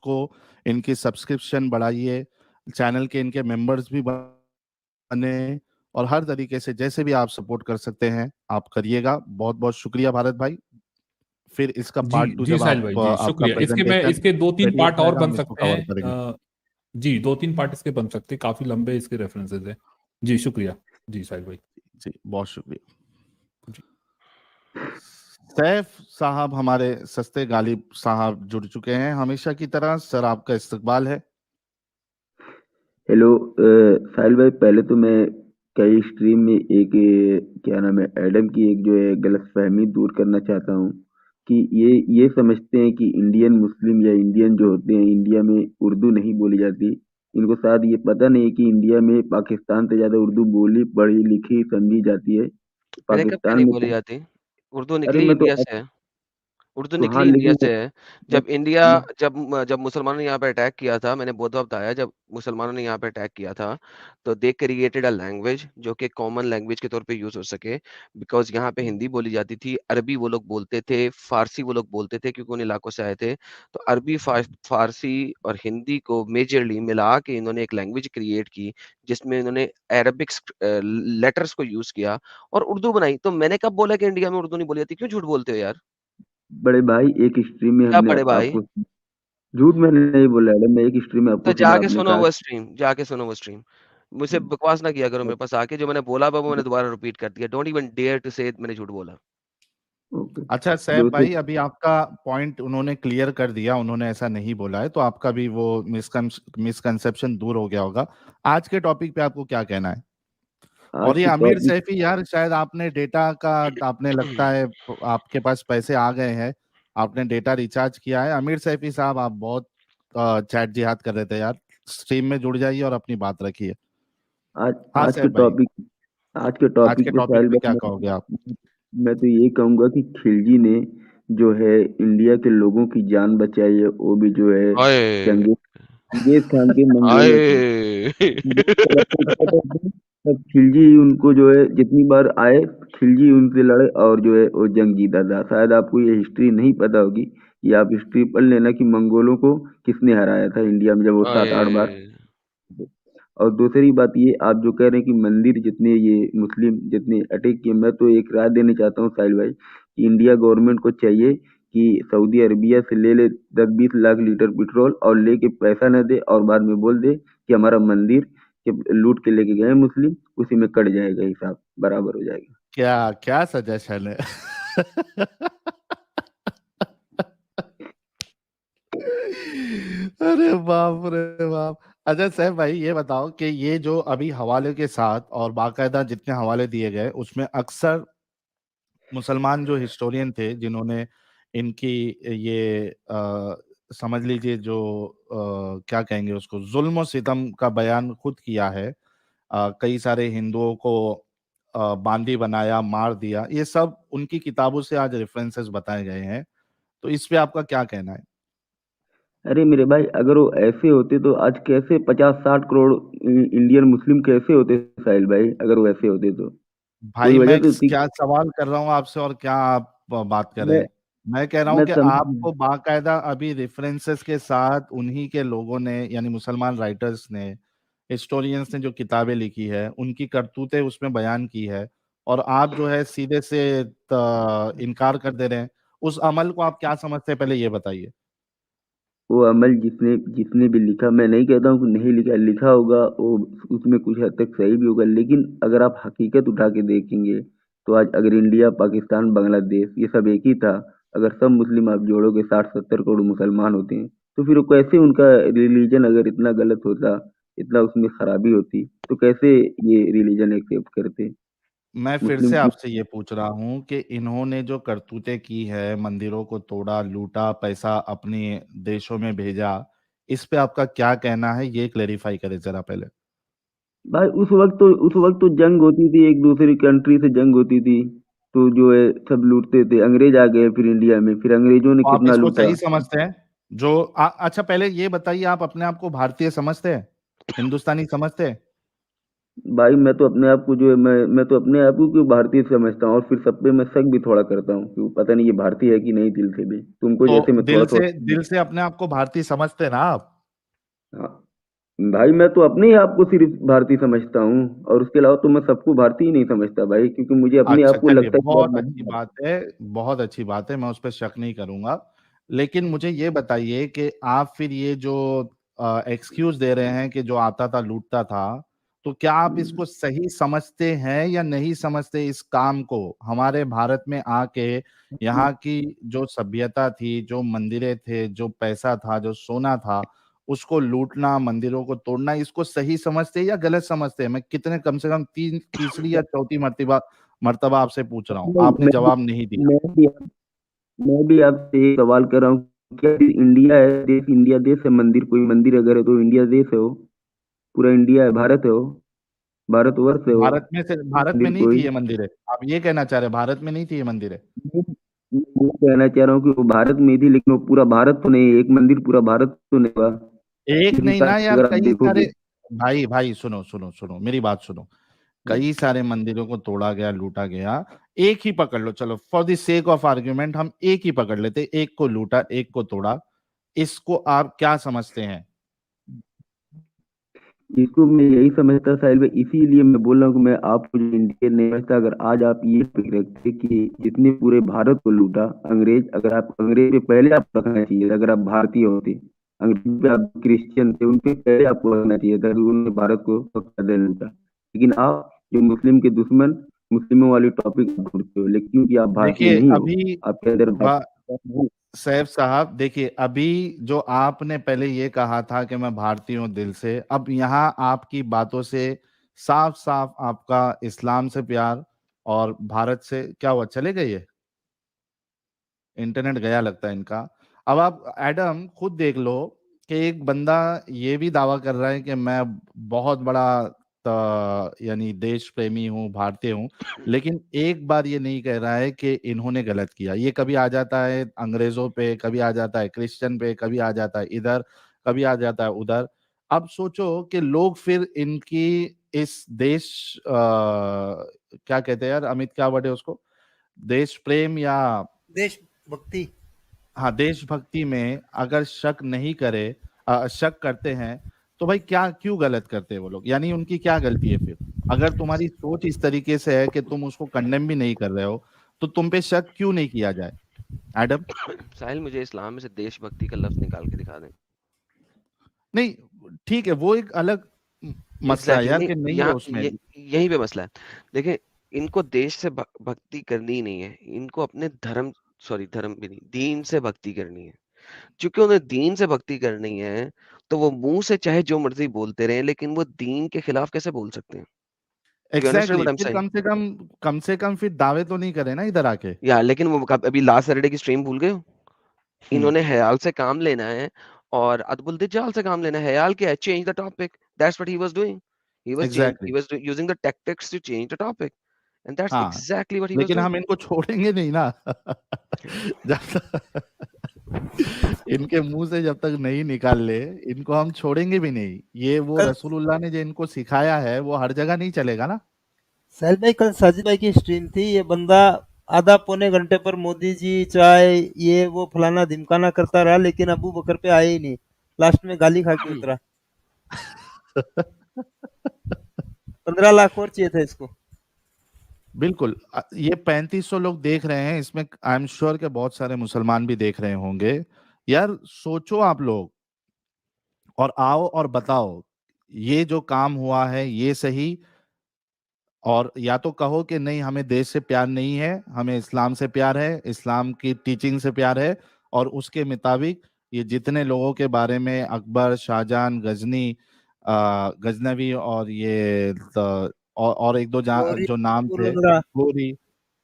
को इनकी सब्सक्रिप्शन बढ़ाइए, चैनल के इनके मेंबर्स भी बने, और हर तरीके से जैसे भी आप सपोर्ट कर सकते हैं आप करिएगा। बहुत बहुत शुक्रिया भारत भाई। फिर इसका जी पार्ट 2 जी जब साहिल आप भाई, जी आपका शुक्रिया। प्रेजेंटेशन इसके 2-3 रेडी हो पार्ट और जाएगा बन हम इसको सकते कवर हैं। करेंगे। जी 2-3 पार्ट इसके बन सकते हैं, काफी लंबे इसके रेफरेंसेस हैं। जी शुक्रिया। जी साहिल भाई। जी बहुत शुक्रिया। जी सैफ साहब हमारे सस्ते गालिब साहब जुड़ चुके हैं हमेशा की तरह। सर आपका इस्तकबाल है। हेलो साहिल भाई, पहले तो मैं कई स्ट्रीम में एक क्या नाम है, एडम की एक जो है गलतफहमी दूर करना चाहता हूँ कि ये समझते हैं कि इंडियन मुस्लिम या इंडियन जो होते हैं, इंडिया में उर्दू नहीं बोली जाती। इनको शायद ये पता नहीं है कि इंडिया में पाकिस्तान से ज्यादा उर्दू बोली, पढ़ी लिखी, समझी जाती है। मैंने कब क्या पाकिस्तान नहीं में बोली तो, जाती। उर्दू अरे निकली मैं तो इंडिया से है। उर्दू तो हाँ, निकली इंडिया लेकिन से है। मैं, जब इंडिया मैं, जब मुसलमानों ने यहाँ पे अटैक किया था, मैंने बहुत बार बताया, जब मुसलमानों ने यहाँ पे अटैक किया था तो दे क्रिएटेड अ लैंग्वेज जो कि कॉमन लैंग्वेज के तौर पे यूज हो सके। बिकॉज यहाँ पे हिंदी बोली जाती थी, अरबी वो लोग बोलते थे, फारसी वो लोग बोलते थे क्योंकि उन इलाकों से आए थे। तो अरबी फारसी और हिंदी को मेजरली मिला के इन्होंने एक लैंग्वेज क्रिएट की जिसमें इन्होंने अरबिक लेटर्स को यूज किया और उर्दू बनाई। तो मैंने कब बोला कि इंडिया में उर्दू नहीं बोली जाती? क्यों झूठ बोलते हो यार? बड़े भाई, एक स्ट्रीम में क्या हमने बड़े भाई? आपको, झूठ मैंने नहीं बोला है, मैं एक स्ट्रीम में तो आपको सुना, जाके आपने सुनो कहा वो स्ट्रीम, जाके सुनो वो स्ट्रीम। मुझसे बकवास ना किया करो मेरे पास आके। जो मैंने बोला वो मैंने दोबारा रिपीट कर दिया। डोंट इवन डेयर टू से मैंने झूठ बोला। ओके। अच्छा सैफ दूसरी, भाई, अभी आपका पॉइंट उन्होंने क्लियर कर दिया, उन्होंने ऐसा नहीं बोला है, तो आपका भी वो मिसकंसेप्शन दूर हो गया होगा। आज के टॉपिक पे आपको क्या कहना है? और आज ये के आमिर टॉपिक, सैफी यार, शायद आपने डेटा का, आपने लगता है आपके पास पैसे आ गए हैं, आपने डेटा रिचार्ज किया है। आमिर सैफी साहब आप बहुत चैट जिहाद कर रहे थे यार। स्ट्रीम में जुड़ जाइए और अपनी बात रखिए। आज हाँ आज के सैफ भाई, टॉपिक आज के आज के टॉपिक पे टॉपिक साहिल पे क्या भाई, कहोगे आप? मैं तो ये कहूंगा कि खिलजी ने जो है इंडिया के लोगों की जान बचाई है, वो भी जो है हाय चंगेज चंगेज खान के मंगोलों से। हाय मुझे तो लगता है पता है, तब खिलजी ही उनको जो है जितनी बार आए, खिलजी उनसे लड़े और जो है वो जंग जीता था। शायद आपको ये हिस्ट्री नहीं पता होगी, ये आप हिस्ट्री पढ़ लेना कि मंगोलों को किसने हराया था इंडिया में, जब वो 7-8 बार। हाय। और दूसरी बात ये, आप जो कह रहे हैं कि मंदिर जितने ये मुस्लिम जितने अटैक किए, मैं तो एक राय देना चाहता हूँ साहिल भाई कि इंडिया गवर्नमेंट को चाहिए कि सऊदी अरबिया से ले ले 10-20 लाख लीटर पेट्रोल और लेके पैसा न दे, और बाद में बोल दे कि हमारा मंदिर के लूट के लेके गए मुस्लिम, उसी में कट जाएगा, हिसाब बराबर हो जाएगा। क्या क्या सजेशन है? अरे बाप रे बाप। अच्छा सैफ भाई, ये बताओ कि ये जो अभी हवाले के साथ और बाकायदा जितने हवाले दिए गए उसमें अक्सर मुसलमान जो हिस्टोरियन थे जिन्होंने इनकी ये समझ लीजिए जो क्या कहेंगे उसको, जुल्म और सितम का बयान खुद किया है। कई सारे हिंदुओं को बांदी बनाया, मार दिया, ये सब उनकी किताबों से आज रेफरेंसेस बताए गए हैं। तो इस पे आपका क्या कहना है? अरे मेरे भाई, अगर वो ऐसे होते तो आज कैसे 50-60 करोड़ इंडियन मुस्लिम कैसे होते साहिल भाई, अगर वो ऐसे होते तो कोई भाई वजह मैं तो थी। क्या सवाल कर रहा हूँ आपसे और क्या आप बात कर रहे मैं हैं? मैं कह रहा हूँ मैं कि समझ, आपको बाकायदा अभी रेफरेंसेस के साथ उन्हीं के लोगों ने, यानी मुसलमान राइटर्स ने, हिस्टोरियंस ने जो किताबें लिखी है उनकी करतूतें उसमें बयान की है, और आप जो है सीधे से इनकार कर दे रहे हैं। उस अमल को आप क्या समझते हैं, पहले ये बताइए। वो अमल जिसने जिसने भी लिखा, मैं नहीं कहता हूँ कि नहीं लिखा, लिखा होगा वो, उसमें कुछ हद तक सही भी होगा, लेकिन अगर आप हकीकत उठा के देखेंगे तो आज अगर इंडिया, पाकिस्तान, बांग्लादेश ये सब एक ही था, अगर सब मुस्लिम आप जोड़ोगे 60-70 करोड़ मुसलमान होते हैं, तो फिर वो कैसे उनका रिलीजन अगर इतना गलत होता, इतना उसमें खराबी होती, तो कैसे ये रिलीजन एक्सेप्ट करते मैं फिर मुस्लिम से की। आपसे ये पूछ रहा हूँ कि इन्होंने जो करतूतें की है, मंदिरों को तोड़ा, लूटा, पैसा अपने देशों में भेजा, इस पे आपका क्या कहना है, ये क्लेरिफाई करें जरा पहले। भाई उस वक्त तो जंग होती थी, एक दूसरी कंट्री से जंग होती थी, तो जो है सब लूटते थे। अंग्रेज आ गए फिर इंडिया में, फिर अंग्रेजों ने तो आप कितना इसको लूटा। सही समझते हैं? जो अच्छा पहले ये बताइए, आप अपने आप को भारतीय समझते हैं, हिंदुस्तानी समझते हैं? भाई मैं तो अपने आप को जो है मैं तो अपने आप को भारतीय समझता हूँ, और फिर सब पे मैं शक भी थोड़ा करता हूँ कि पता नहीं ये भारतीय है कि नहीं, दिल से भी तुमको तो जैसे मैं थोड़ा थोड़ा। दिल से अपने आप को भारतीय समझते ना आप? हाँ, भाई मैं तो अपने ही आप को सिर्फ भारतीय समझता हूँ, और उसके अलावा तो मैं सबको भारतीय ही नहीं समझता भाई, क्योंकि मुझे अपने अच्छा, आप को चलिए, लगता है कि यार बहुत अच्छी नहीं। बात है, बहुत अच्छी बात है, मैं उस पर शक नहीं करूंगा। लेकिन मुझे ये बताइए कि आप फिर ये जो एक्सक्यूज दे रहे हैं कि जो आता था लूटता था, तो क्या आप इसको सही समझते हैं या नहीं समझते? इस काम को हमारे भारत में आके यहाँ की जो सभ्यता थी, जो मंदिरें थे, जो पैसा था, जो सोना था, उसको लूटना, मंदिरों को तोड़ना, इसको सही समझते हैं या गलत समझते हैं? मैं कितने, कम से कम तीसरी या चौथी मर्तबा मर्तबा आपसे पूछ रहा हूँ, नहीं, आपने जवाब नहीं दिया। मैं भी मैं भी आपसे एक सवाल कर रहा हूँ, क्या इंडिया है देश, इंडिया देश है, मंदिर कोई मंदिर अगर है तो इंडिया देश है वो, पूरा इंडिया है, भारत है वो, भारतवर्ष है वो, भारत में मंदिर नहीं थी कोई। ये मंदिरें? आप ये कहना चाह रहे हैं भारत में नहीं थी ये मंदिरें? मैं कहना चाह रहा हूँ कि वो भारत में थी, लेकिन वो पूरा भारत तो नहीं है, एक मंदिर पूरा भारत तो नहीं हुआ एक इस नहीं हिसाब ना से यार, अगर आप कई सारे। देखोगे। भाई भाई सुनो सुनो सुनो, मेरी बात सुनो। कई सारे मंदिरों को तोड़ा गया, लूटा गया। एक ही पकड़ लो, चलो for the sake of argument हम एक ही पकड़ लेते, एक को लूटा, एक को तोड़ा। इसको आप क्या समझते हैं? इसको मैं यही समझता साहिल भाई, इसीलिए मैं बोल रहा हूँ कि मैं आपको जो इंडियन नहीं समझता, अगर आज आप ये फिक्र रखते कि जितने पूरे भारत को लूटा अंग्रेज, अगर आप अंग्रेज पे पहले आप रखना चाहिए था, अगर आप भारतीय होते, अंग्रेज पे आप क्रिश्चियन थे उनपे पहले आपको रखना चाहिए था कि उन्होंने भारत को पकड़ लूटा। लेकिन आप जो मुस्लिम के दुश्मन, मुस्लिमों वाली टॉपिक ढूंढते हो, लेकिन क्योंकि आप भारतीय देखिए नहीं हो, अभी आपके अंदर सैफ साहब, देखिए अभी जो आपने पहले ये कहा था कि मैं भारतीय हूं दिल से, अब यहाँ आपकी बातों से साफ साफ आपका इस्लाम से प्यार और भारत से क्या हुआ, चले गए ये? इंटरनेट गया लगता है इनका। अब आप एडम खुद देख लो कि एक बंदा ये भी दावा कर रहा है कि मैं बहुत बड़ा यानी देश प्रेमी हूँ, भारतीय हूँ, लेकिन एक बार ये नहीं कह रहा है कि इन्होंने गलत किया। ये कभी आ जाता है अंग्रेजों पे, कभी आ जाता है क्रिश्चियन पे, कभी आ जाता है इधर, कभी आ जाता है उधर। अब सोचो कि लोग फिर इनकी इस देश क्या कहते हैं यार अमित, क्या वर्ड है उसको, देश प्रेम या देशभक्ति। हाँ, देशभक्ति में अगर शक नहीं करे, शक करते हैं, तो भाई क्या, क्यों गलत करते हैं वो लोग? यानी उनकी क्या गलती है फिर? अगर तुम्हारी सोच इस तरीके से है कि तुम उसको कंडेम भी नहीं कर रहे हो, तो तुम पे शक क्यों नहीं किया जाए? एडम? साहिल, मुझे इस्लाम में से देशभक्ति का लफ्ज निकाल के दिखा दें। नहीं, ठीक है, वो एक अलग मसला है एग्जैक्टली यार नहीं, कि नहीं है यहाँ उसमें। यहीं पे मसला है। देखिए, इनको देश से भक्ति करनी ही नहीं है, इनको अपने धर्म, सॉरी धर्म भी नहीं, दीन से भक्ति करनी है। क्योंकि उन्हें दीन से भक्ति करनी है, तो वो मुंह से चाहे जो मर्जी बोलते रहे, लेकिन वो दीन के खिलाफ कैसे बोल सकते हैं? You understand exactly, what I am फिर सेइंग? कम से कम फिर दावे तो नहीं करे ना इधर आके। या लेकिन वो अभी लास्ट सैटरडे की स्ट्रीम भूल गए हो? हम्म। इन्होंने हयाल से काम लेना है और अदबुल दिज्जाल से काम लेना है। हयाल क्या है? Change the topic. That's what he was doing. He exactly. was using the tactics to change the topic, and that's हाँ, exactly what he was लेकिन doing. हम इनको छोड़ेंगे नहीं ना। जब तक इनके मुंह से जब तक नहीं निकाल ले, इनको हम छोड़ेंगे भी नहीं। ये वो कल रसूलुल्लाह ने जो इनको सिखाया है वो हर जगह नहीं चलेगा ना। साहिल भाई, कल साजिद भाई की स्ट्रीम थी, ये बंदा आधा पौने घंटे पर मोदी जी चाय ये वो फलाना धिमकाना करता रहा, लेकिन अबू बकर पे आए ही नहीं, लास्ट में गाली खा के उतरा। 15 लाख और चाहिए था इसको। बिल्कुल। ये 3500 लोग देख रहे हैं, इसमें आई एम श्योर के बहुत सारे मुसलमान भी देख रहे होंगे। यार सोचो आप लोग, और आओ और बताओ ये जो काम हुआ है ये सही, और या तो कहो कि नहीं हमें देश से प्यार नहीं है, हमें इस्लाम से प्यार है, इस्लाम की टीचिंग से प्यार है, और उसके मुताबिक ये जितने लोगों के बारे में अकबर, शाहजहां, गजनवी और ये और एक दो गौरी जो नाम थे, लंगड़ा। गोरी,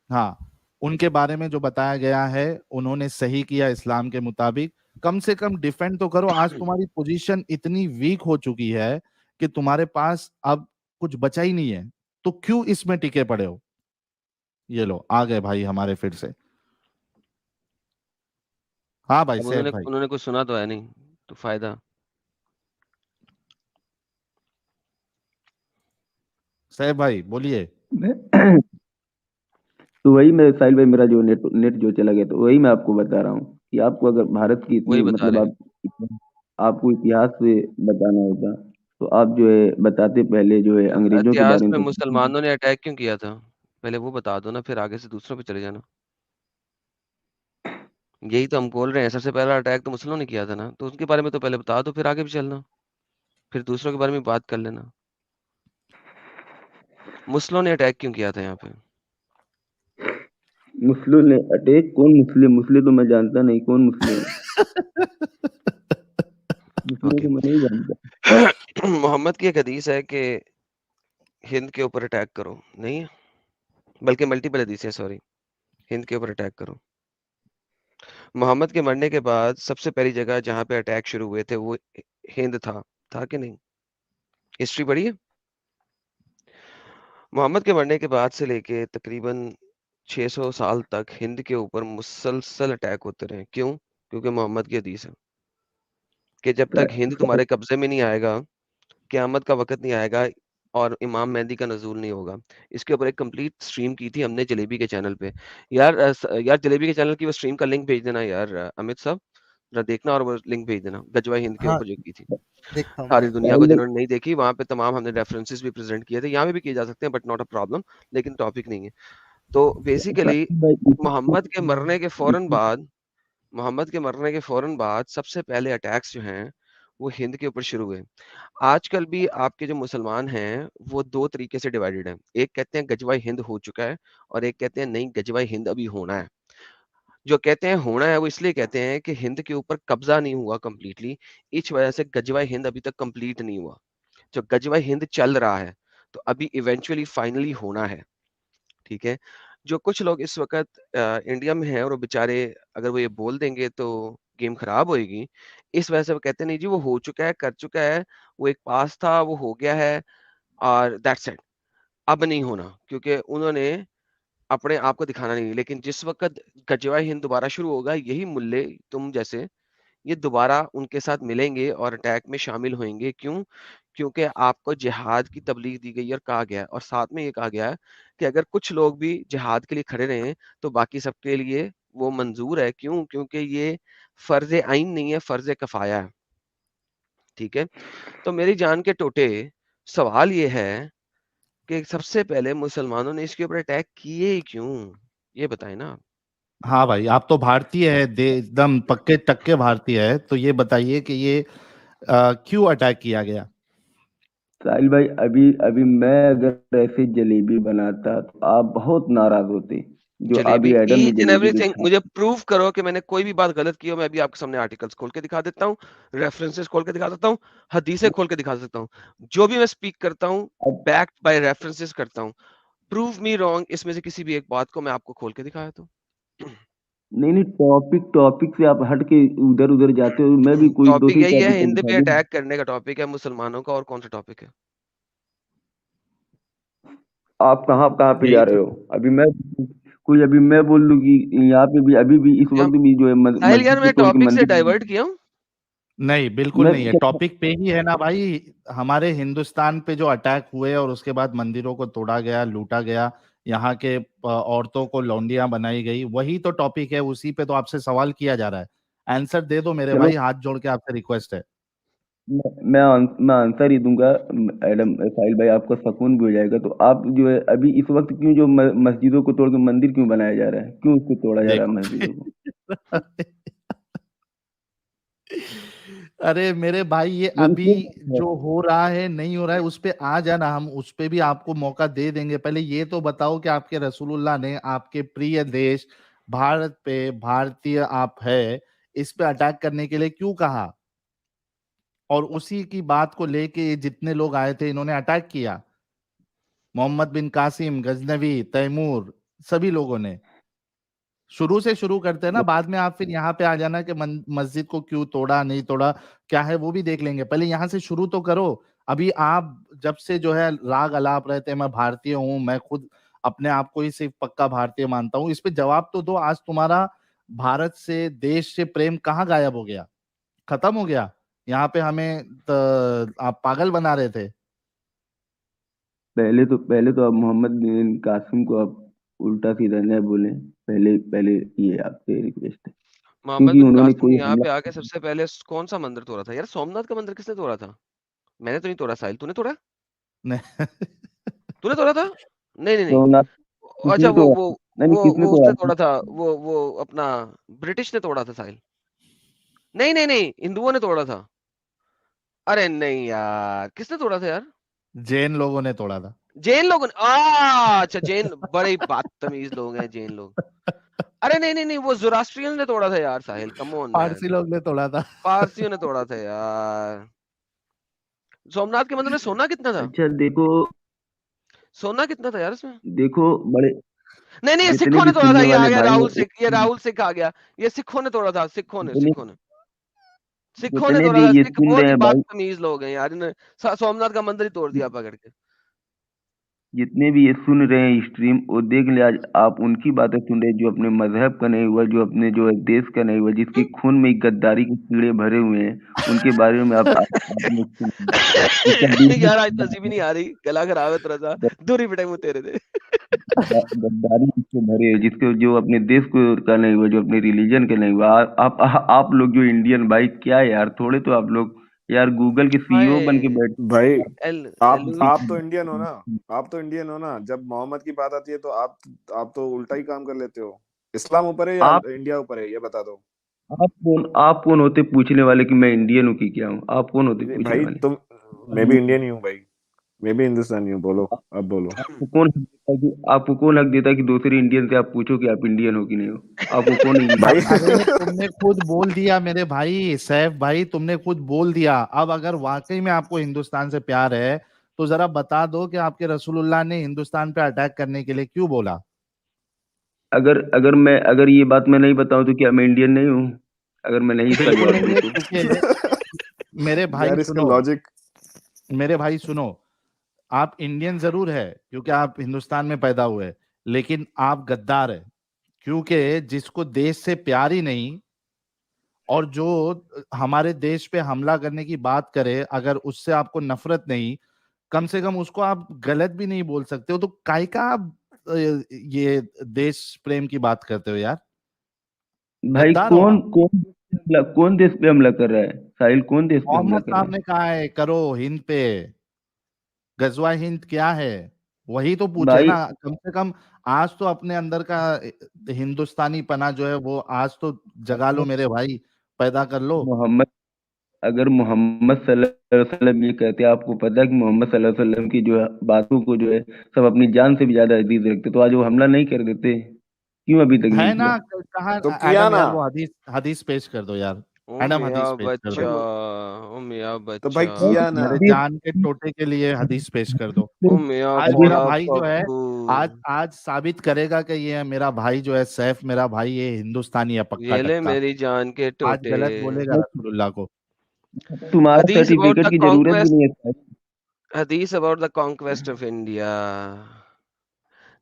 हाँ, उनके बारे में जो बताया गया है उन्होंने सही किया इस्लाम के मुताबिक। कम से कम डिफेंड तो करो। आज तुम्हारी पोजीशन इतनी वीक हो चुकी है कि तुम्हारे पास अब कुछ बचा ही नहीं है, तो क्यों इसमें टिके पड़े हो? ये लो आ गए भाई हमारे फिर से। हाँ भाई अब सैफ भाई। उन्होंने कुछ सुना तो है नहीं, तो फायदा। सैफ भाई बोलिए। तो वही मैं साहिल भाई, मेरा जो नेट जो चला गया, तो वही मैं आपको बता रहा हूँ कि आपको अगर भारत की इतनी वही बता मतलब रहे आपको इतिहास से बताना होता, तो आप जो है बताते पहले जो है अंग्रेजों के इतिहास बारे में में तो मुसलमानों ने अटैक क्यों किया था, पहले वो बता दो ना, फिर आगे से दूसरों पे चले जाना। यही तो हम बोल रहे हैं, सबसे पहला अटैक तो मुसलों ने किया था ना, तो उसके बारे में तो पहले बता दो, फिर आगे भी चलना, फिर दूसरों के बारे में बात कर लेना। मुसलों ने अटैक क्यों किया था यहाँ पे? मुस्लिम ने अटैक, कौन मुस्लिम? मुस्लिम तो मैं जानता नहीं, कौन मुस्लिम है? मुस्लिम ओके। को मैं नहीं जानता। मोहम्मद की एक हदीस है कि हिंद के ऊपर अटैक करो, नहीं है? बल्कि मल्टीपल हदीस है, सॉरी, हिंद के ऊपर अटैक करो। मोहम्मद के मरने के बाद सबसे पहली जगह जहाँ पे अटैक शुरू हुए थे वो हिंद था कि नहीं? हिस्ट्री पढ़ी है? मोहम्मद के मरने के बाद से लेके तकरीबन 600 साल तक हिंद के ऊपर मुसलसल अटैक होते रहे। क्यों? क्योंकि मोहम्मद की हदीस है कि जब तक हिंद तुम्हारे कब्जे में नहीं आएगा, क़यामत का वक़्त नहीं आएगा और इमाम मेहदी का नज़ूल नहीं होगा। इसके ऊपर एक कंप्लीट स्ट्रीम की थी हमने जलेबी के चैनल पे। यार जलेबी के चैनल की वो स्ट्रीम का लिंक भेज देना यार, अमित साहब, ज़रा देखना और वो लिंक भेज देना, गजवा हिंद के हाँ, ऊपर जो की थी। देखता हूँ मैं। सारी दुनिया को जिन्होंने नहीं देखी, वहाँ पे तमाम हमने रेफरेंसेस भी प्रेज़ेंट किए थे। यहाँ पे भी किए जा सकते हैं बट नॉट अ प्रॉब्लम, लेकिन टॉपिक नहीं है। तो बेसिकली मोहम्मद के मरने के फ़ौरन बाद मोहम्मद के मरने के फ़ौरन बाद सबसे पहले अटैक्स जो हैं, वो हिंद के ऊपर शुरू हुए। आजकल भी आपके जो मुसलमान हैं, वो 2 तरीके से डिवाइडेड हैं। एक कहते हैं गजवा हिंद हो चुका है और एक कहते हैं नहीं, गजवा हिंद अभी होना है। जो कहते हैं होना है, वो इसलिए कहते हैं कि हिंद के ऊपर कब्ज़ा नहीं हुआ कंप्लीटली, इस वजह से गजवा हिंद अभी तक कंप्लीट नहीं हुआ। जो गजवा हिंद चल रहा है, तो अभी इवेंचुअली फाइनली होना है, ठीक है? जो कुछ लोग इस वक़्त इंडिया में हैं और वो बेचारे अगर वो ये बोल देंगे तो गेम खराब होएगी, इस वजह से वो कहते हैं नहीं जी वो हो चुका है, कर चुका है, वो एक पास था, वो हो गया है और दैट्स इट। अब नहीं होना क्योंकि उन्होंने अपने आप को दिखाना नहीं। लेकिन जिस वक़्त गजवा हिंद दोबारा शुरू होगा, यही मुल्ले तुम जैसे ये दोबारा उनके साथ मिलेंगे और अटैक में शामिल होंगे। क्यों? क्योंकि आपको जिहाद की तबलीग दी गई है और कहा गया है और साथ में ये कहा गया है कि अगर कुछ लोग भी जिहाद के लिए खड़े रहें, तो बाकी सबके लिए वो मंज़ूर है। क्यों? क्योंकि ये फ़र्ज़ ऐन नहीं है, फ़र्ज़ किफ़ाया है। ठीक है? तो मेरी जान के टोटे, सवाल ये है कि सबसे पहले मुसलमानों ने इसके ऊपर अटैक किए ही क्यों? ये बताएँ ना आप। हाँ भाई, आप तो भारतीय है, एकदम पक्के टक्के भारतीय है, तो ये बताइए कि ये क्यों अटैक किया गया? साहिल भाई, अभी अभी मैं अगर ऐसे जलेबी बनाता तो आप बहुत नाराज होते। जो जलेबी अभी एडम ने ईच एंड जलेबी एवरीथिंग दिखा, मुझे प्रूव करो कि मैंने कोई भी बात गलत की हो, मैं अभी आपके सामने आर्टिकल्स खोल के दिखा देता हूँ, रेफरेंसेस खोल के दिखा देता हूँ, हदीसें खोल के दिखा सकता हूँ। जो भी मैं स्पीक करता हूँ, अब बैक्ड बाय रेफरेंसेस करता हूँ। प्रूव मी रॉन्ग, इसमें से किसी भी एक बात को मैं आपको खोल के दिखाया तो। नहीं नहीं, टॉपिक टॉपिक से आप हट के उधर उधर जाते हो। मैं भी कोई दो टॉपिक तीन यही है, टॉपिक को हिंद दिखा पे दूं। अटैक करने का टॉपिक है मुसलमानों का, और कौन सा टॉपिक है? आप कहाँ कहाँ पे जा यही रहे तो। हो? अभी मैं बोल दूं कि यहाँ पे भी अभी भी इस क्या वक्त भी जो है साहिल यार, मस्जिद को मैं तोड़ के टॉपिक से मंदिर। डाइवर्ट किया हूँ? नहीं, बिल्कुल मैं नहीं है, टॉपिक पे ही है ना भाई। हमारे हिंदुस्तान पे जो अटैक हुए और उसके बाद मंदिरों को तोड़ा गया, लूटा गया, यहाँ के औरतों को लौंडियां बनाई गई, वही तो टॉपिक है, उसी पे तो आपसे सवाल किया जा रहा है। आंसर दे दो मेरे चलो, भाई, हाथ जोड़ के आपसे रिक्वेस्ट है। मैं आंसर ही दूंगा। एडम साहिल भाई, आपका सुकून भी हो जाएगा। तो आप जो है अभी इस वक्त क्यों जो मस्जिदों को तोड़ के मंदिर क्यों बनाया जा रहा है? क्यों उसको तोड़ा जा रहा है देखो मस्जिदों को? अरे मेरे भाई, ये वो अभी क्यों? जो हो रहा है नहीं हो रहा है, उस पे आ जाना, हम उस पे भी आपको मौका दे देंगे। पहले ये तो बताओ कि आपके रसूलुल्लाह ने आपके प्रिय देश भारत पे, भारतीय आप है, इस पे अटैक करने के लिए क्यों कहा? और उसी की बात को लेके ये जितने लोग आए थे, इन्होंने अटैक किया। मोहम्मद बिन कासिम, गजनवी, तैमूर, सभी लोगों ने। शुरू से शुरू करते हैं ना, बाद में आप फिर यहाँ पे आ जाना कि मस्जिद को क्यों तोड़ा, नहीं तोड़ा, क्या है वो भी देख लेंगे। पहले यहाँ से शुरू तो करो। अभी आप जब से जो है राग अलाप रहते हैं, मैं भारतीय हूँ, मैं खुद अपने आप को ही सिर्फ पक्का भारतीय मानता हूँ, इस पे जवाब तो दो। आज तुम्हारा भारत से, देश से प्रेम कहाँ गायब हो गया, खत्म हो गया? यहाँ पे हमें आप पागल बना रहे थे। पहले तो आप मोहम्मद बिन कासिम को आप उल्टा सीधा न बोलें। पहले ये आपसे रिक्वेस्ट है, मोहम्मद क्योंकि बिन उन्होंने कासिम ने कोई यहाँ हमला पे आके सबसे पहले कौन सा मंदिर तोड़ा था यार? सोमनाथ का मंदिर किसने तोड़ा था? मैंने तो नहीं तोड़ा। साहिल, तूने तोड़ा? नहीं तूने तोड़ा था? नहीं नहीं नहीं। सोमनाथ अच्छा, किसने वो तोड़ा? वो नहीं नहीं, वो किसने वो तोड़ा? उसने तोड़ा था। वो अपना ब्रिटिश ने तोड़ा था साहिल। नहीं नहीं नहीं, हिंदुओं ने तोड़ा था। अरे नहीं यार, किसने तोड़ा था यार? जैन लोगों ने तोड़ा था। जैन लोगों ने। अच्छा, जैन बड़े ही बदतमीज लोग हैं जैन लोग। अरे नहीं नहीं नहीं, वो ज़ोरास्ट्रियन ने तोड़ा था यार साहिल, कम ऑन पारसी मैन। लोग ने तोड़ा था। पारसियों ने तोड़ा था यार। सोमनाथ के मंदिर में सोना कितना था? अच्छा देखो, सोना कितना था यार उसमें? देखो बड़े नहीं नहीं, ये जितने सिखों भी ने तोड़ा था। सुनने ये आ वाले गया भाई राहुल हैं, सिख, ये राहुल सिख आ गया। ये सिखों ने तोड़ा था। सिखों ने जितने सिखों ने सिखों ने जितने तोड़ा भी था। ये सिख सुन बहुत रहे ही हैं भाई, बदतमीज लोग हैं यार। इन्होंने सोमनाथ का मंदिर ही तोड़ दिया पकड़ के। जितने भी ये सुन रहे हैं स्ट्रीम, वो देख ले, आज आप उनकी बातें सुन रहे हैं जो अपने मजहब का नहीं हुआ, जो अपने जो है देश का नहीं हुआ, जिसके खून में गद्दारी के कीड़े भरे हुए हैं, उनके बारे में इसका यार आज बिजनेस नसीब ही नहीं आ रही, गला खराब है थोड़ा सा। दूरी पिटाई मुँह तेरे से। गद्दारी जिसके भरे हैं, जिसके जो अपने देश को का नहीं हुआ, जो अपने रिलीजन के नहीं हुआ। आप लोग जो इंडियन भाई, क्या यार, थोड़े तो आप लोग यार गूगल के सीईओ बन के भाई बैठे भाई एल एलू आप तो इंडियन हो ना। आप तो इंडियन हो ना, जब मोहम्मद की बात आती है तो आप तो उल्टा ही काम कर लेते हो। इस्लाम ऊपर है या आप इंडिया ऊपर है, ये बता दो। आप कौन होते पूछने वाले कि मैं इंडियन हूँ कि क्या हूँ? आप कौन होते पूछने भाई वाले? तुम, मैं भी इंडियन ही हूँ भाई, मैं भी हिंदुस्तानी हूँ। बोलो, अब बोलो। आपको कौन हक देता है कि दूसरे इंडियन से आप पूछो कि आप इंडियन हो कि नहीं हो? आपको कौन ये भाई अरे तुमने खुद बोल दिया मेरे भाई सैफ भाई, तुमने खुद बोल दिया। अब अगर वाकई में आपको हिंदुस्तान से प्यार है तो जरा बता दो कि आपके रसूलुल्लाह ने हिंदुस्तान पे अटैक करने के लिए क्यों बोला। अगर ये बात मैं नहीं बताऊं तो क्या मैं इंडियन नहीं हूँ? अगर मैं नहीं इसका बिल्कुल जवाब नहीं दूं है, तो? क्योंकि मेरे भाई यार इसका सुनो, लॉजिक। मेरे भाई सुनो, आप इंडियन जरूर है क्योंकि आप हिंदुस्तान में पैदा हुए, लेकिन आप गद्दार है क्योंकि जिसको देश से प्यार ही नहीं और जो हमारे देश पे हमला करने की बात करे, अगर उससे आपको नफरत नहीं, कम से कम उसको आप गलत भी नहीं बोल सकते हो, तो काहे का आप ये देश प्रेम की बात करते हो यार? भाई गद्दार हो कौन आप। कौन देश पे हमला कर रहा है? साहिल, कौन देश पे हमला मोहम्मद कर रहा साहब है? ने कहा है करो हिंद पे। गजवा हिंद क्या है, वही तो पूछे भाई ना कम से कम। आज तो अपने अंदर का हिंदुस्तानी पना जो है वो आज तो जगा लो मेरे भाई, पैदा कर लो। मोहम्मद अगर मोहम्मद सल्लल्लाहु अलैहि वसल्लम ये कहते, आपको पता है कि मोहम्मद सल्लल्लाहु अलैहि वसल्लम की जो है बातों को जो है सब अपनी जान से भी ज्यादा अजीज रखते, तो आज वो हमला नहीं कर देते? क्यों अभी तक नहीं है किया? ना, कहा तो किया एडम ना। यार, वो हदीस हदीस पेश कर दो यार। ओ एडम मियाँ हदीस पेश कर भाई दो। बच्चा, ओ मियाँ तो भाई बच्चा, किया ना। मेरे हदीस जान के टोटे के लिए हदीस पेश कर दो। ओ मियाँ आज मेरा भोला भाई जो है, पप्पू। आज साबित करेगा कि ये मेरा भाई जो है सैफ, मेरा भाई ये हिंदुस्तानी है पक्का ये ले टक्का। मेरी जान के आज टोटे। गलत बोलेगा रसूलुल्लाह को। तुम्हारा Hadith about सर्टिफिकेट the की जरूरत भी conquest. नहीं है साहिल। Hadith about the conquest of India.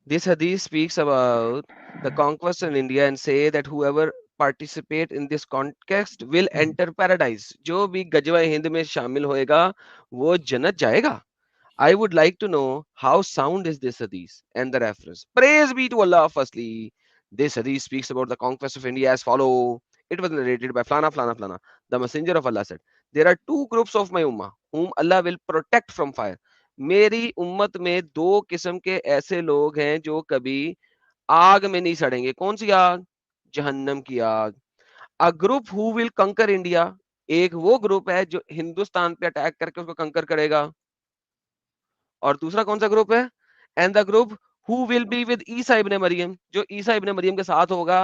This hadith speaks about the conquest in India and say that whoever participate in this conquest will enter paradise. जो भी गजवा हिंद में शामिल होएगा वो जन्नत जाएगा. I would like to know how sound is this hadith and the reference. Praise be to Allah. Firstly, this hadith speaks about the conquest of India as follow. It was narrated by Flana Flana Flana. The messenger of Allah said, "There are two groups of my ummah whom Allah will protect from fire." मेरी उम्मत में दो किस्म के ऐसे लोग हैं जो कभी आग में नहीं सड़ेंगे. कौन सी आग? जहन्नम की आग. अ ग्रुप हु विल कंकर इंडिया. एक वो ग्रुप है जो हिंदुस्तान पे अटैक करके उसको कंकर करेगा. और दूसरा कौन सा ग्रुप है? And the group who will be with Isa Ibne Maryam. जो ईसा इब्ने मरियम के साथ होगा,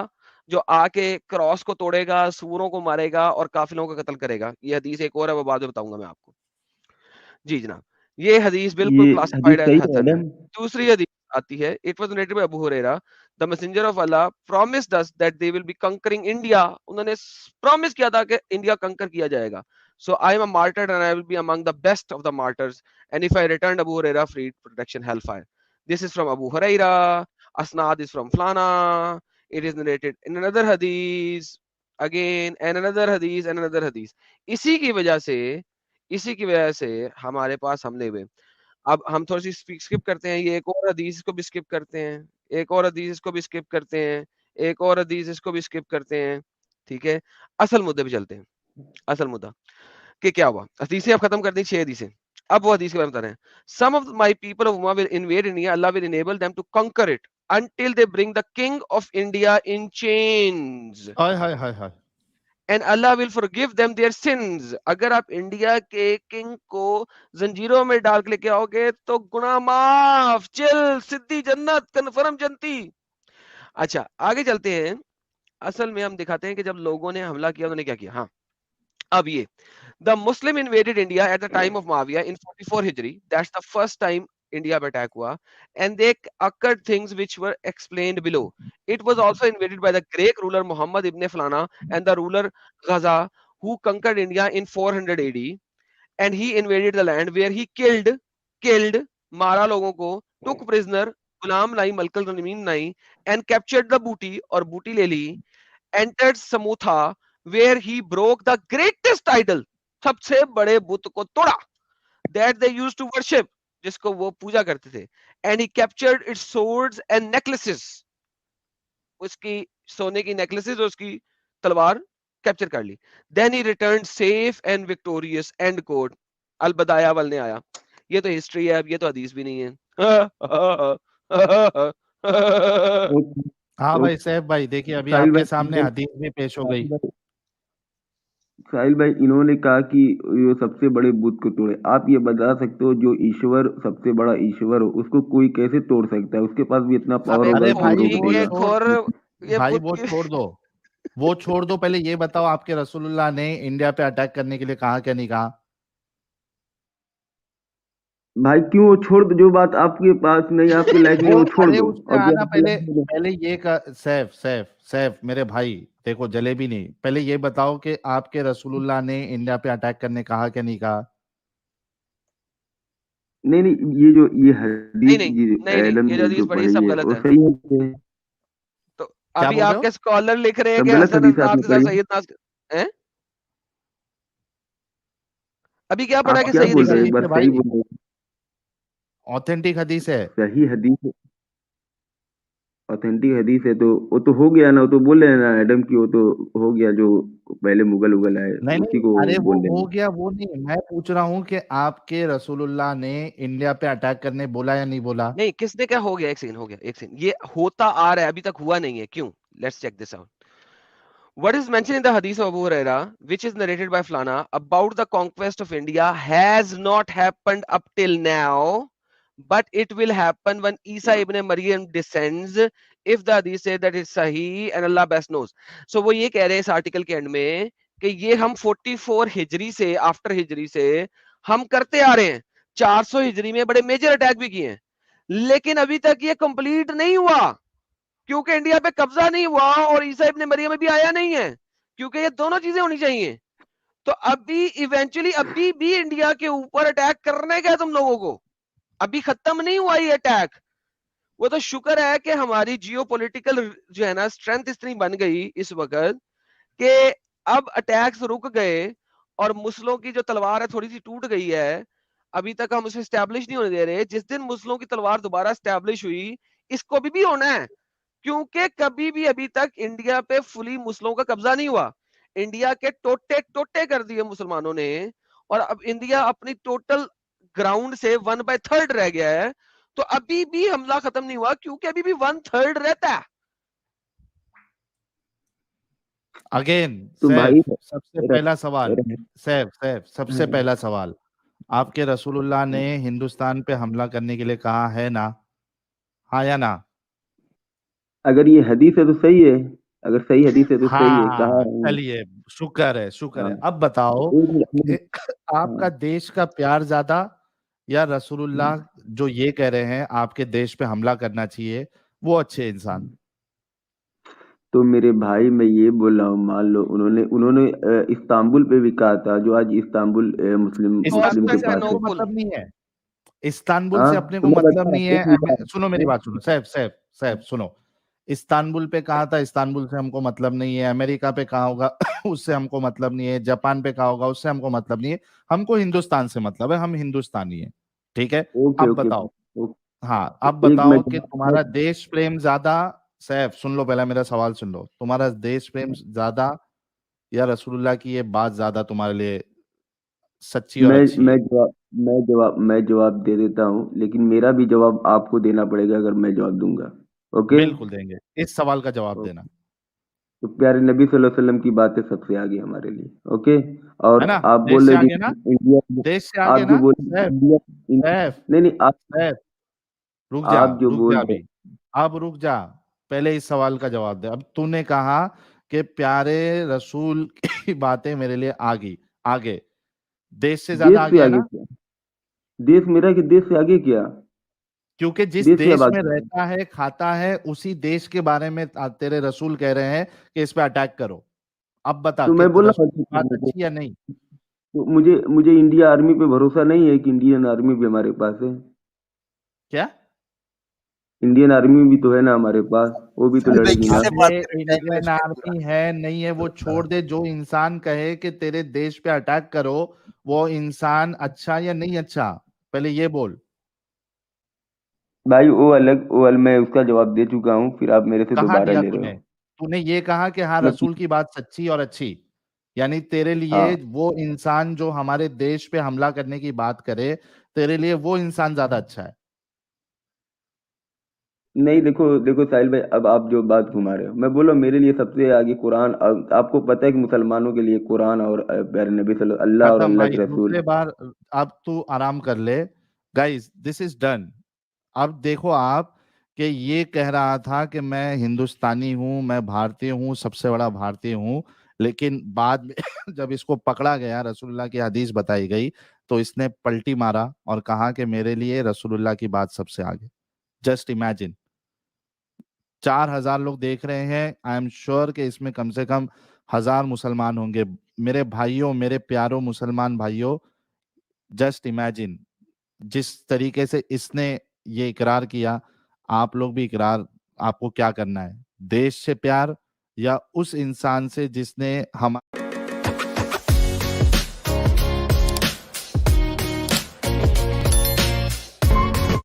जो आके क्रॉस को तोड़ेगा, सूरों को मारेगा और काफिलों का कत्ल करेगा. ये हदीस एक और है, वो बाद में बताऊंगा मैं आपको. जी जनाब, ये हदीस बिल्कुल ये हदीस क्लासिफाइड एज सही है हसन है. मैडम? दूसरी हदीस आती है, it was narrated by Abu Hurairah. The messenger of Allah promised us that they will be conquering India. उन्होंने प्रॉमिस किया था कि इंडिया कंकर किया जाएगा. So I am a martyr and I will be among the best of the martyrs. And if I return Abu Hurairah free protection hellfire. This is from Abu Hurairah. असनाद is from फलाना. It is narrated in another हदीस again and another हदीस and another हदीस. इसी की वजह से हमारे पास हमले हुए. अब हम थोड़ी सी स्किप करते हैं, ये एक और हदीस इसको भी स्किप करते हैं, एक और हदीस इसको भी स्किप करते हैं, एक और हदीस इसको भी स्किप करते हैं, ठीक है। असल मुद्दे पे चलते हैं, असल मुद्दा कि क्या हुआ। हदीसें अब खत्म कर दी, 6 हदीसें। अब वो हदीस के बारे में बता रहे हैं। Some of my people of उम्मा will invade India, Allah will enable them to conquer it until they bring the king of India in chains. हाय हाय हाय हाय। And Allah will forgive them their sins. अगर आप India के king को जंजीरों में डाल के लेके आओगे तो गुनाह माफ, चिल, सिद्धी जन्नत, कन्फर्म जनती। अच्छा आगे चलते हैं। असल में हम दिखाते हैं कि जब लोगों ने हमला किया उन्होंने क्या किया। हाँ अब ये the Muslim invaded India at the time of Muawiyah in 44 Hijri. That's the first time India पे attack हुआ, and they occurred things which were explained below. It was also invaded by the Greek ruler Muhammad ibn Flana and the ruler Ghaza, who conquered India in 400 AD, and he invaded the land where he killed मारा लोगों को, took prisoner Ghulam lie मलकल गनीम lie, and captured the booty और बूटी ले ली, entered Samutha where he broke the greatest idol, सबसे बड़े बुत को तोड़ा, that they used to worship, जिसको वो पूजा करते थे, and he captured its swords and necklaces, उसकी सोने की नेकलेसेस और उसकी तलवार कैप्चर कर ली। then he returned safe and victorious, end quote। अल-बदाया वल ने आया। ये तो हिस्ट्री है, अब ये तो हदीस भी नहीं है। हाँ भाई सैफ भाई, देखिए अभी साहिल आपके भाई, सामने हदीस भी पेश हो गई। साहिल भाई, इन्होंने कहा कि ये सबसे बड़े बुत को तोड़े। आप ये बता सकते हो जो ईश्वर सबसे बड़ा ईश्वर हो उसको कोई कैसे तोड़ सकता है? उसके पास भी इतना पावर अबे होगा अरे कि भाई वो रोक वो देगा। खोर, ये भाई बुत वो की छोड़ दो, वो छोड़ दो, पहले ये बताओ आपके रसूलुल्लाह ने इंडिया पे अटैक करने के लिए कहा क्या नहीं कहा? भाई क्यों? वो छोड़ दो, जो बात आपके पास नहीं, आपके लाइफ में, वो वो छोड़ अरे दो। उसमें और जो आना आपके पहले, लाइफ में, पहले ये का सैफ सैफ सैफ मेरे भाई, देखो जलेबी नहीं, पहले ये बताओ कि आपके रसूलुल्लाह ने इंडिया पे अटैक करने कहा क्या नहीं कहा? नहीं नहीं, ये जो ये नहीं हदीस नहीं ये नहीं नहीं, एडम ये ने हदीस जो पढ़ी पढ़ी सब है गलत वो है। सही है? तो क्या अभी बोल रहे हो? आपके स्कॉलर लिख रहे हैं सब कि गलत हसन हदीस आपने नासिर पढ़ी? सैयद नासिर हैं? अभी क्या पढ़ा आप कि क्या सैयद बोल रहे हो? हदीस एक सैयद? बार है सही भाई, बोल रहे ऑथेंटिक हदीस है। हो। सही हदीस, ऑथेंटिक हदीस है तो वो तो हो गया ना। वो तो बोल रहे हैं ना एडम की, वो तो हो गया जो पहले मुगल उगल आए नहीं उसी नहीं, को अरे वो बोल रहे हो हैं। गया, वो नहीं, मैं पूछ रहा हूँ कि आपके रसूलुल्लाह ने इंडिया पे अटैक करने बोला या नहीं बोला? नहीं किसने क्या, हो गया एक सेकंड, हो गया एक सेकंड, ये होता आ रहा है, अभी तक हुआ नहीं है, क्यों? Let's check this out. What is mentioned in the hadith of Abu Huraira, which is narrated by Flana, about the conquest of India has not happened up till now, but it will happen when Isa ibn Maryam descends, if the hadith say that it's sahih and Allah best knows. So वो ये कह रहे हैं इस article के and में कि ये हम 44 हिजरी से, आफ्टर हिजरी से हम करते आ रहे हैं। 400 हिजरी में बड़े मेजर अटैक भी किए हैं, लेकिन अभी तक ये कंप्लीट नहीं हुआ, क्योंकि इंडिया पे कब्जा नहीं हुआ और ईसा इब्न मरियम भी आया नहीं है, क्योंकि ये दोनों चीजें होनी चाहिए। तो अभी इवेंचुअली अभी भी इंडिया के ऊपर अटैक करने का तुम लोगों को, अभी खत्म नहीं हुआ ये अटैक। वो तो शुक्र है कि हमारी जियोपॉलिटिकल जो है ना स्ट्रेंथ इतनी बन गई इस वक्त कि अब अटैक्स रुक गए और मुस्लिमों की जो तलवार है थोड़ी सी टूट गई है। अभी तक हम उसे स्टैब्लिश नहीं होने दे रहे। जिस दिन मुस्लिमों की तलवार दोबारा स्टैब्लिश हुई, इसको भी होना है, क्योंकि कभी भी अभी तक इंडिया पे फुली मुस्लिमों का कब्जा नहीं हुआ। इंडिया के टोटे टोटे कर दिए मुसलमानों ने, और अब इंडिया अपनी टोटल ग्राउंड से 1/3 रह गया है। तो अभी भी हमला खत्म नहीं हुआ, क्योंकि अभी भी 1/3 रहता है। अगेन तो सैफ, भाई सबसे पहला सवाल, सैफ सैफ सबसे पहला सवाल, आपके रसूलुल्लाह ने हिंदुस्तान पे हमला करने के लिए कहा है ना? हाँ या ना? अगर ये हदीस है तो सही है, अगर सही हदीस है तो सही है, कहा हाँ है। चलिए, शुक्र है शुक्र है। हाँ, अब बताओ एक मिनट, कि आपका देश का प्यार ज्यादा या रसूलुल्लाह जो ये कह रहे हैं आपके देश पे हमला करना चाहिए, वो अच्छे इंसान? तो मेरे भाई मैं ये बोल रहा हूँ, मान लो उन्होंने उन्होंने इस्तांबुल पे भी कहा था, जो आज इस्तांबुल मुस्लिम इस्तांबुल के से पास अपने है। को मतलब नहीं है, इस्तांबुल हाँ से अपने तो को मैं मतलब बता, नहीं एक है। मिनट, सुनो मेरी बात, सुनो सैफ सैफ सैफ सुनो। इस्तांबुल पे कहा था, इस्तांबुल से हमको मतलब नहीं है। अमेरिका पे कहा होगा उससे हमको मतलब नहीं है। जापान पे कहा होगा, उससे हमको मतलब नहीं है। हमको हिंदुस्तान से मतलब है, हम हिंदुस्तानी है, ठीक है, ओके अब ओके बताओ, ओके। हाँ अब एक बताओ मिनट कि तुम्हारा देश प्रेम ज्यादा, सैफ सुन लो पहला मेरा सवाल सुन लो, तुम्हारा देश प्रेम ज्यादा या रसूलुल्लाह की ये बात ज्यादा तुम्हारे लिए सच्ची और मैं अच्छी मैं है? जवाब दे देता हूँ, लेकिन मेरा भी जवाब आपको देना पड़ेगा अगर मैं जवाब दूंगा। ओके। बिल्कुल देंगे, इस सवाल का जवाब ओके। देना, तो प्यारे नबी सल्लल्लाहु अलैहि वसल्लम की बातें सबसे आगे हमारे लिए। ओके। और है ना? आप देश बोल से रहे आगे थे ना, इंडिया, देश से आगे आप जो ना बोल सैफ, इंडिया सैफ, नहीं नहीं सैफ, आप जो रुक बोल जा रहे अभी, अब रुक जा, पहले इस सवाल का जवाब दे। अब तूने कहा कि प्यारे रसूल की बातें मेरे लिए आगे आगे, देश से ज्यादा देश से आगे है आगे ना? क्या? देश मेरा कि देश से आगे क्या? क्योंकि जिस देश से अब देश में आगे क्या? रहता है खाता है उसी देश के बारे में तेरे रसूल कह रहे हैं कि इस पे अटैक करो। अब बता तो कि मैं बोला रसूल की हकीकत बात में, अच्छी या नहीं? तो मुझे इंडिया आर्मी पे भरोसा नहीं है कि इंडियन आर्मी भी हमारे पास है। क्या? इंडियन आर्मी भी तो है ना हमारे पास, वो भी तो साहिल भाई लड़ेगी ना। किससे बात अबे कर रहे हो? टाइम इंडियन वेस्ट कर दिया। आर्मी है नहीं है वो छोड़ दे, जो इंसान कहे कि तेरे देश पे अटैक करो वो इंसान अच्छा या नहीं अच्छा, पहले ये बोल। भाई मैं उसका जवाब दे चुका हूँ, फिर आप मेरे से कहाँ दोबारा दिया ले रहे तूने? हो। तूने ये कहा कि हाँ मैं रसूल की बात सच्ची और अच्छी, यानी तेरे लिए हाँ वो इंसान जो हमारे देश पे हमला करने की बात करे, तेरे लिए वो इंसान ज्यादा अच्छा है। नहीं, देखो देखो साहिल भाई, अब आप जो बात घुमा रहे हो, मैं बोला मेरे लिए सबसे आगे कुरान। आपको पता है कि मुसलमानों के लिए कुरान और प्यारे नबी अल्लाह और खत्म अल्लाह भाई, के रसूल। दूसरे बार अब तू आराम कर ले। Guys this is done. अब देखो आप कि ये कह रहा था कि मैं हिंदुस्तानी हूं, मैं भारतीय हूं, सबसे बड़ा भारतीय हूं, लेकिन बाद में जब इसको पकड़ा गया, रसूलुल्लाह की हदीस बताई गई, तो इसने पलटी मारा और कहा कि मेरे लिए रसूलुल्लाह की बात सबसे आगे। जस्ट इमेजिन, 4,000 लोग देख रहे हैं, आई एम श्योर कि इसमें कम से कम 1,000 मुसलमान होंगे। मेरे भाइयों, मेरे प्यारों मुसलमान भाइयों, जस्ट इमेजिन जिस तरीके से इसने ये इकरार किया, आप लोग भी इकरार, आपको क्या करना है? देश से प्यार या उस इंसान से जिसने हम